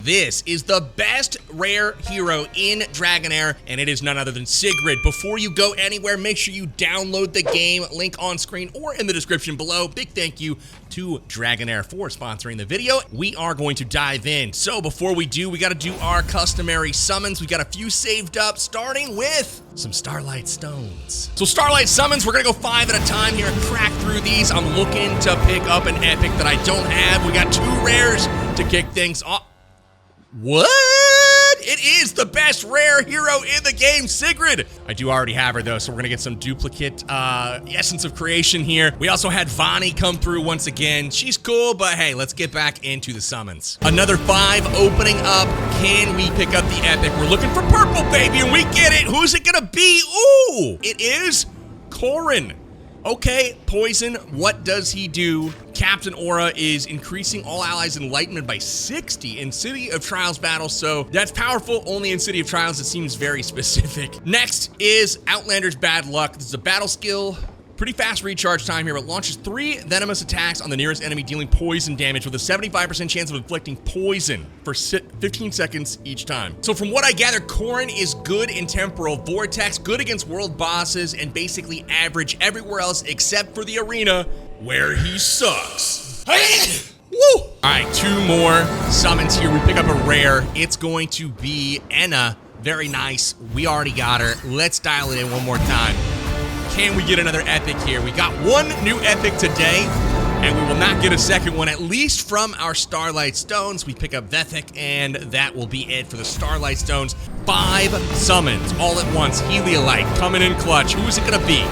This is the best rare hero in Dragonheir, and it is none other than Sigrid. Before you go anywhere, make sure you download the game, link on screen or in the description below. Big thank you to Dragonheir for sponsoring the video. We are going to dive in. So before we do, we got to do our customary summons. We got a few saved up, starting with some Starlight Stones. So Starlight Summons, we're gonna go 5 at a time here and crack through these. I'm looking to pick up an epic that I don't have. We got 2 rares to kick things off. What? It is the best rare hero in the game, Sigrid. I do already have her though, so we're gonna get some duplicate Essence of Creation here. We also had Vani come through once again. She's cool, but hey, let's get back into the summons. Another 5 opening up. Can we pick up the epic? We're looking for purple, baby, and we get it. Who's it gonna be? Ooh, it is Corin. Okay, poison, what does he do? Captain Aura is increasing all allies' enlightenment by 60 in City of Trials battles, so that's powerful. Only in City of Trials, it seems very specific. Next is Outlander's Bad Luck. This is a battle skill. Pretty fast recharge time here, but launches 3 venomous attacks on the nearest enemy, dealing poison damage with a 75% chance of inflicting poison for 15 seconds each time. So from what I gather, Corin is good in Temporal Vortex, good against world bosses, and basically average everywhere else except for the arena, where he sucks. Woo! All right, 2 more summons here. We pick up a rare. It's going to be Enna. Very nice. We already got her. Let's dial it in one more time. Can we get another epic here? We got 1 new epic today, and we will not get a second one, at least from our Starlight Stones. We pick up Vethic, and that will be it for the Starlight Stones. 5 summons all at once. Heliolite coming in clutch. Who is it gonna be?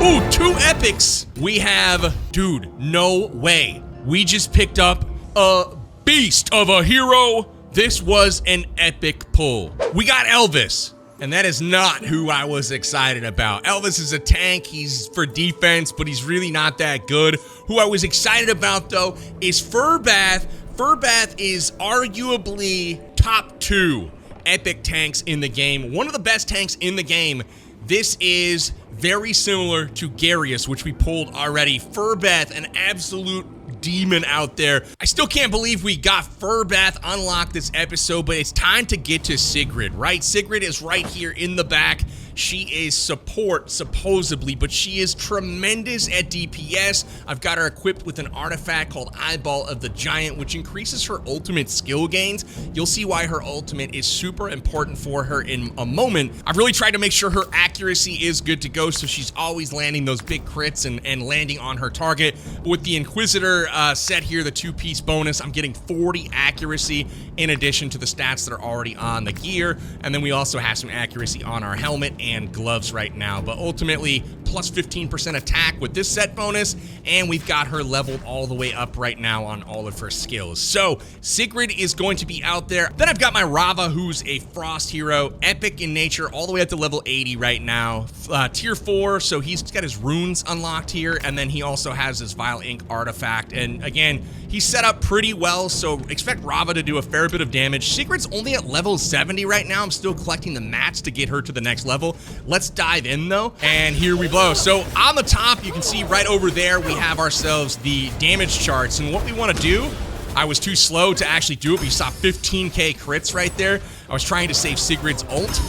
Ooh, 2 epics. We have, dude, no way. We just picked up a beast of a hero. This was an epic pull. We got Elvis. And that is not who I was excited about. Elvis is a tank, he's for defense, but he's really not that good. Who I was excited about though is Furbath. Furbath is arguably top 2 epic tanks in the game. One of the best tanks in the game. This is very similar to Garius, which we pulled already. Furbath, an absolute demon out there. I still can't believe we got Furbath unlocked this episode, but it's time to get to Sigrid, right? Sigrid is right here in the back. She is support, supposedly, but she is tremendous at DPS. I've got her equipped with an artifact called Eyeball of the Giant, which increases her ultimate skill gains. You'll see why her ultimate is super important for her in a moment. I've really tried to make sure her accuracy is good to go, so she's always landing those big crits and landing on her target. But with the Inquisitor set here, the 2-piece bonus, I'm getting 40 accuracy in addition to the stats that are already on the gear. And then we also have some accuracy on our helmet and gloves right now, but ultimately plus 15% attack with this set bonus, and we've got her leveled all the way up right now on all of her skills. So Sigrid is going to be out there. Then I've got my Rava, who's a frost hero, epic in nature, all the way up to level 80 right now, tier 4, so he's got his runes unlocked here, and then he also has his Vile Ink artifact, and again, he's set up pretty well, so expect Rava to do a fair bit of damage. Sigrid's only at level 70 right now. I'm still collecting the mats to get her to the next level. Let's dive in though, and here we blow. So on the top, you can see right over there, we have ourselves the damage charts, and what we want to do, I was too slow to actually do it, but you saw 15k crits right there. I was trying to save Sigrid's ult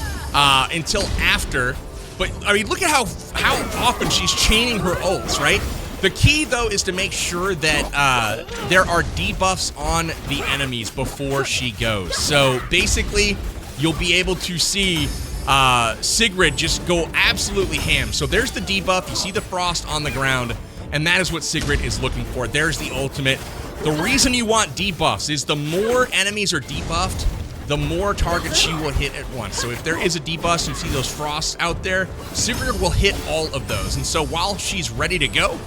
until after, but I mean, look at how often she's chaining her ults, right? The key, though, is to make sure that there are debuffs on the enemies before she goes. So basically, you'll be able to see Sigrid just go absolutely ham. So there's the debuff. You see the frost on the ground, and that is what Sigrid is looking for. There's the ultimate. The reason you want debuffs is the more enemies are debuffed, the more targets she will hit at once. So if there is a debuff, you see those frosts out there, Sigrid will hit all of those. And so while she's ready to go,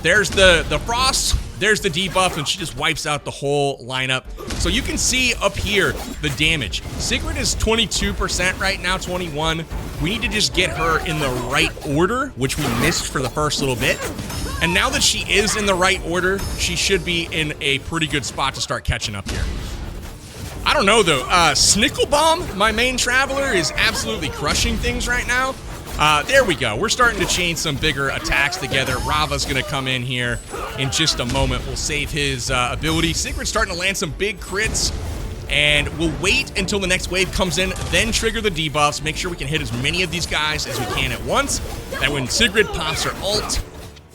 there's the frost, there's the debuff, and she just wipes out the whole lineup. So you can see up here the damage. Sigrid is 22% right now, 21. We need to just get her in the right order, which we missed for the first little bit. And now that she is in the right order, she should be in a pretty good spot to start catching up here. I don't know though, Snicklebomb, my main traveler, is absolutely crushing things right now. There we go. We're starting to chain some bigger attacks together. Rava's going to come in here in just a moment. We'll save his ability. Sigrid's starting to land some big crits. And we'll wait until the next wave comes in, then trigger the debuffs. Make sure we can hit as many of these guys as we can at once. That when Sigrid pops her ult,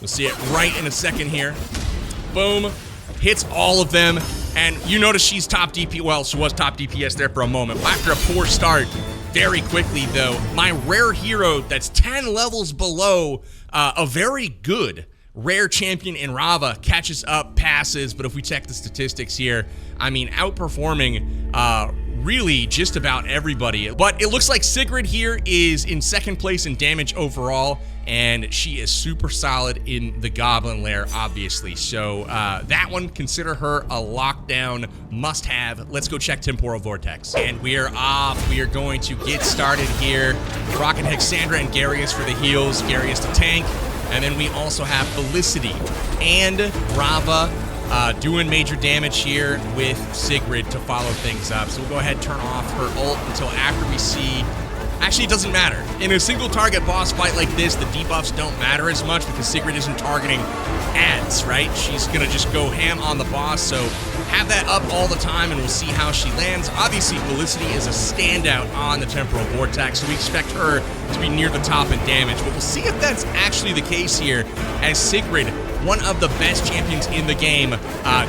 we'll see it right in a second here. Boom. Hits all of them. And you notice she's top DP. Well, she was top DPS there for a moment. After a poor start, very quickly, though, my rare hero that's 10 levels below a very good rare champion in Rava catches up, passes, but if we check the statistics here, I mean, outperforming really just about everybody. But it looks like Sigrid here is in second place in damage overall, and she is super solid in the Goblin Lair, obviously. So that one, consider her a lockdown must-have. Let's go check Temporal Vortex. And we are off. We are going to get started here. Rocking Hexandra and Garius for the heals. Garius to tank. And then we also have Felicity and Rava doing major damage here with Sigrid to follow things up. So we'll go ahead and turn off her ult until after we see... Actually, it doesn't matter. In a single target boss fight like this, the debuffs don't matter as much because Sigrid isn't targeting ads, right? She's going to just go ham on the boss, so have that up all the time and we'll see how she lands. Obviously, Felicity is a standout on the Temporal Vortex, so we expect her to be near the top in damage, but we'll see if that's actually the case here as Sigrid, one of the best champions in the game,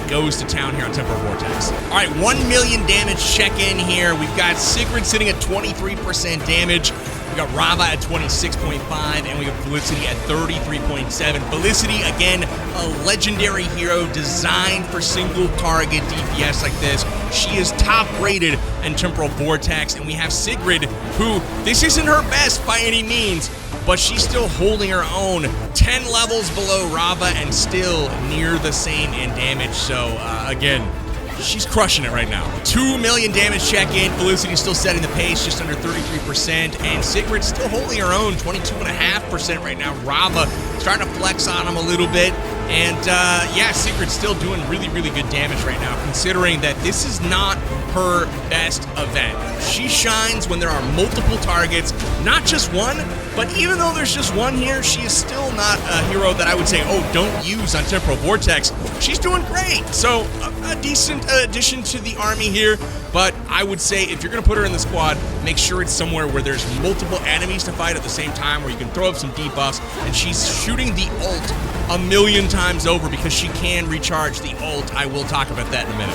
goes to town here on Temporal Vortex. All right, 1 million damage check-in here. We've got Sigrid sitting at 23% damage. We got Rava at 26.5, and we got Felicity at 33.7. Felicity, again, a legendary hero designed for single target DPS like this. She is top rated in Temporal Vortex, and we have Sigrid, who, this isn't her best by any means, but she's still holding her own, 10 levels below Rava and still near the same in damage. So, again, she's crushing it right now. 2 million damage check-in. Felicity still setting the pace, just under 33%. And Sigrid still holding her own, 22.5% right now. Rava starting to flex on him a little bit. And, yeah, Sigrid's still doing really, really good damage right now, considering that this is not her best event. She shines when there are multiple targets, not just one, but even though there's just one here, she is still not a hero that I would say, oh, don't use on Temporal Vortex. She's doing great. So a decent addition to the army here, but I would say if you're going to put her in the squad, make sure it's somewhere where there's multiple enemies to fight at the same time, where you can throw up some debuffs, and she's shooting the ult a million times over because she can recharge the ult. I will talk about that in a minute.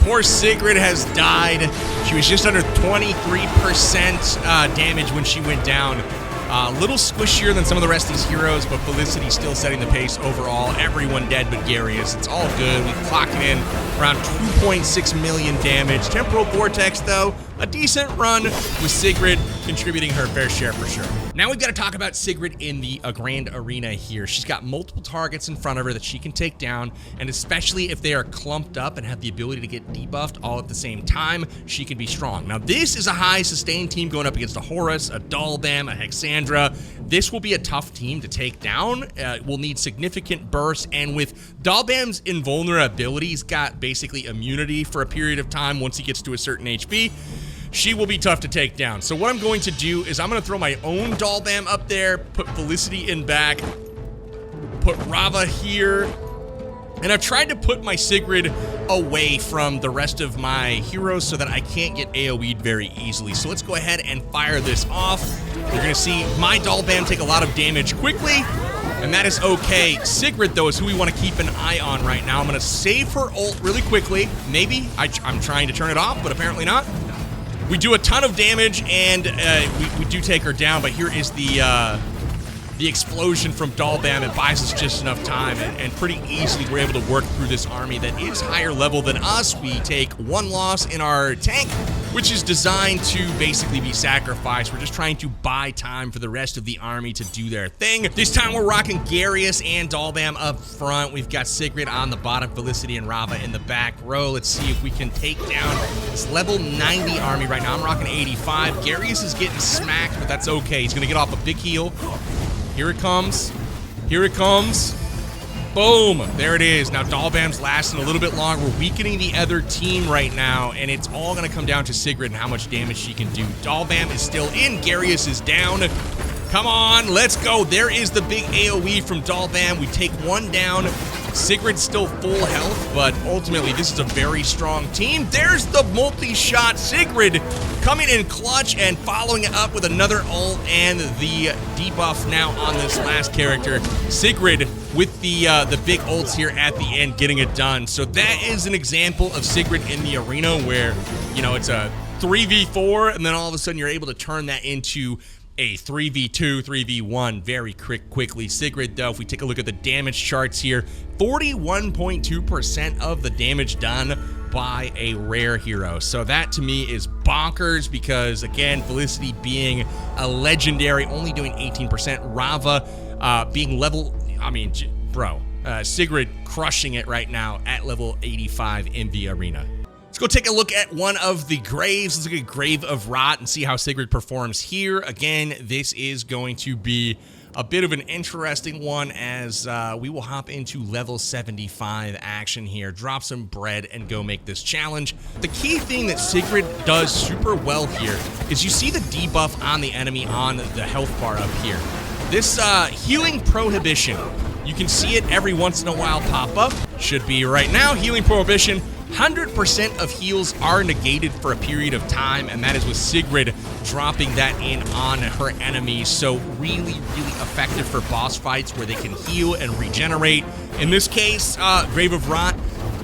Poor Sigrid has died. She was just under 23% damage when she went down. A little squishier than some of the rest of these heroes, but Felicity still setting the pace overall. Everyone dead but Garius. It's all good. We've clocked in around 2.6 million damage. Temporal Vortex, though, a decent run with Sigrid contributing her fair share for sure. Now we've got to talk about Sigrid in the Grand Arena here. She's got multiple targets in front of her that she can take down, and especially if they are clumped up and have the ability to get debuffed all at the same time, she can be strong. Now this is a high sustained team going up against a Horus, a Dalbam, a Hexandra. This will be a tough team to take down. We'll need significant bursts, and with Dalbam's invulnerability, he's got basically immunity for a period of time once he gets to a certain HP. She will be tough to take down. So what I'm going to do is I'm going to throw my own Dalbam up there, put Felicity in back, put Rava here, and I've tried to put my Sigrid away from the rest of my heroes so that I can't get AoE'd very easily. So let's go ahead and fire this off. You're going to see my Dalbam take a lot of damage quickly, and that is okay. Sigrid, though, is who we want to keep an eye on right now. I'm going to save her ult really quickly. Maybe I'm trying to turn it off, but apparently not. We do a ton of damage, and we do take her down, but here is the explosion from Dalbam. It buys us just enough time, and pretty easily we're able to work through this army that is higher level than us. We take one loss in our tank, which is designed to basically be sacrificed. We're just trying to buy time for the rest of the army to do their thing. This time we're rocking Garius and Dalbam up front. We've got Sigrid on the bottom, Felicity and Rava in the back row. Let's see if we can take down this level 90 army right now. I'm rocking 85. Garius is getting smacked, but that's okay. He's gonna get off a big heal. Here it comes. Here it comes. Boom. There it is. Now Dalbam's lasting a little bit longer. We're weakening the other team right now, and it's all going to come down to Sigrid and how much damage she can do. Dalbam is still in. Garius is down. Come on. Let's go. There is the big AoE from Dalbam. We take one down. Sigrid's still full health, but ultimately this is a very strong team. There's the multi-shot Sigrid coming in clutch and following it up with another ult and the debuff now on this last character. Sigrid with the big ults here at the end, getting it done. So that is an example of Sigrid in the arena where, you know, it's a 3v4 and then all of a sudden you're able to turn that into a 3v2, 3v1 very quickly. Sigrid, though, if we take a look at the damage charts here, 41.2% of the damage done by a rare hero. So that to me is bonkers because, again, Felicity being a legendary, only doing 18%. Rava being level, I mean, bro, Sigrid crushing it right now at level 85 in the arena. Let's go take a look at one of the graves. Let's look at Grave of Rot and see how Sigrid performs here. Again, this is going to be a bit of an interesting one as we will hop into level 75 action here, drop some bread, and go make this challenge. The key thing that Sigrid does super well here is you see the debuff on the enemy on the health bar up here. This healing prohibition, you can see it every once in a while pop up. Should be right now, healing prohibition. 100% of heals are negated for a period of time, and that is with Sigrid dropping that in on her enemies. So really effective for boss fights where they can heal and regenerate. In this case, Grave of Rot,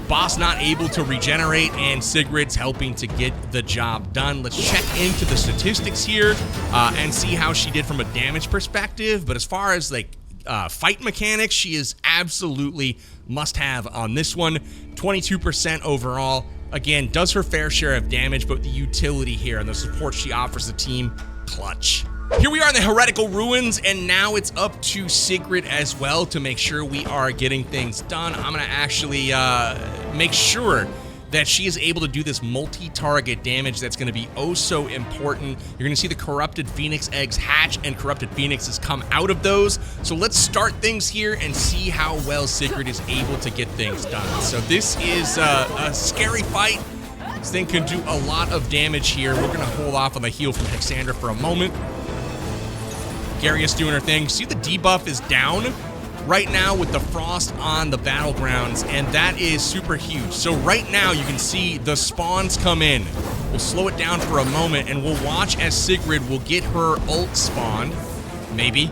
boss not able to regenerate, and Sigrid's helping to get the job done. Let's check into the statistics here and see how she did from a damage perspective. But as far as like fight mechanics, she is absolutely must-have on this one. 22% overall. Again, does her fair share of damage, but the utility here and the support she offers the team, clutch. Here we are in the Heretical Ruins, and now it's up to Sigrid as well to make sure we are getting things done. I'm going to actually make sure that she is able to do this multi-target damage that's going to be oh so important. You're going to see the Corrupted Phoenix eggs hatch and Corrupted Phoenixes come out of those. So let's start things here and see how well Sigrid is able to get things done. So this is a scary fight. This thing can do a lot of damage here. We're going to hold off on the heal from Hexandra for a moment. Garius doing her thing. See the debuff is down right now with the frost on the battlegrounds, and that is super huge. So right now you can see the spawns come in. We'll slow it down for a moment and we'll watch as Sigrid will get her ult spawned. Maybe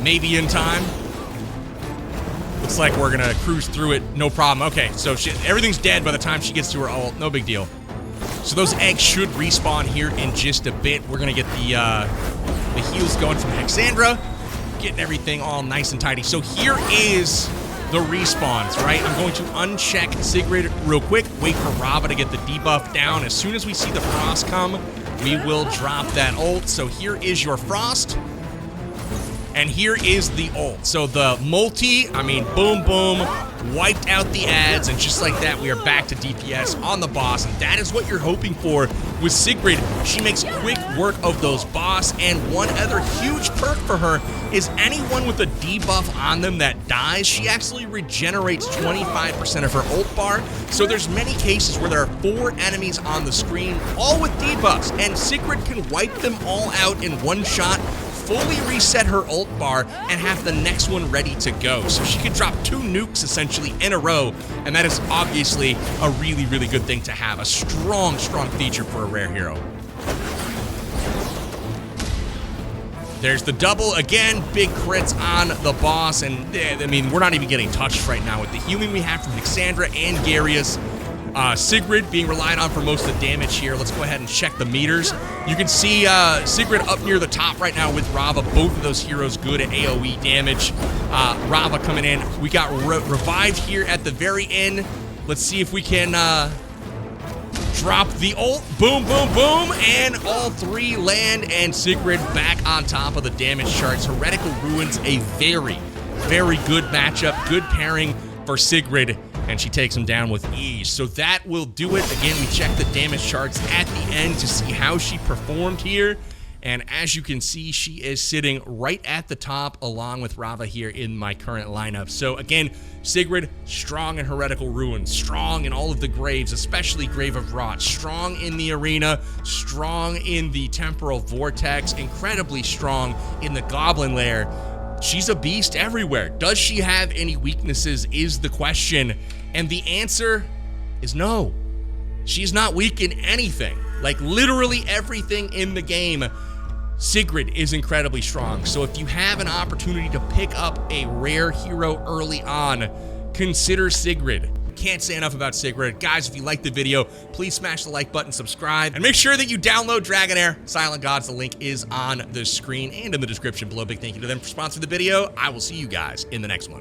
in time. Looks like we're gonna cruise through it, no problem. Okay, so everything's dead by the time she gets to her ult, no big deal. So those eggs should respawn here in just a bit. We're gonna get the heals going from Hexandra, getting everything all nice and tidy. So here is the respawns, right? I'm going to uncheck Sigrid real quick, wait for Rava to get the debuff down. As soon as we see the frost come, we will drop that ult. So here is your frost, and here is the ult. So the multi, I mean, boom, boom, wiped out the ads, and just like that, we are back to DPS on the boss, and that is what you're hoping for with Sigrid. She makes quick work of those boss, and one other huge perk for her is anyone with a debuff on them that dies, she actually regenerates 25% of her ult bar. So there's many cases where there are 4 enemies on the screen, all with debuffs, and Sigrid can wipe them all out in one shot, fully reset her ult bar, and have the next one ready to go. So she could drop 2 nukes essentially in a row, and that is obviously a really good thing to have. A strong feature for a rare hero. There's the double again, big crits on the boss, and I mean, we're not even getting touched right now with the healing we have from Hexandra and Garius. Sigrid being relied on for most of the damage here. Let's go ahead and check the meters. You can see Sigrid up near the top right now with Rava. Both of those heroes good at AoE damage. Rava coming in. We got revived here at the very end. Let's see if we can drop the ult. Boom, boom, boom. And all 3 land, and Sigrid back on top of the damage charts. Heretical Ruins, a very good matchup. Good pairing for Sigrid, and she takes him down with ease. So that will do it. Again, we check the damage charts at the end to see how she performed here. And as you can see, she is sitting right at the top along with Rava here in my current lineup. So again, Sigrid, strong in Heretical Ruins, strong in all of the graves, especially Grave of Rot, strong in the arena, strong in the Temporal Vortex, incredibly strong in the Goblin Lair. she's a beast everywhere. Does she have any weaknesses is the question. And the answer is no. She's not weak in anything. Like literally everything in the game, Sigrid is incredibly strong. So if you have an opportunity to pick up a rare hero early on, consider Sigrid. Can't say enough about Sigrid. Guys, if you liked the video, please smash the like button, subscribe, and make sure that you download Dragonheir Silent Gods. The link is on the screen and in the description below. Big thank you to them for sponsoring the video. I will see you guys in the next one.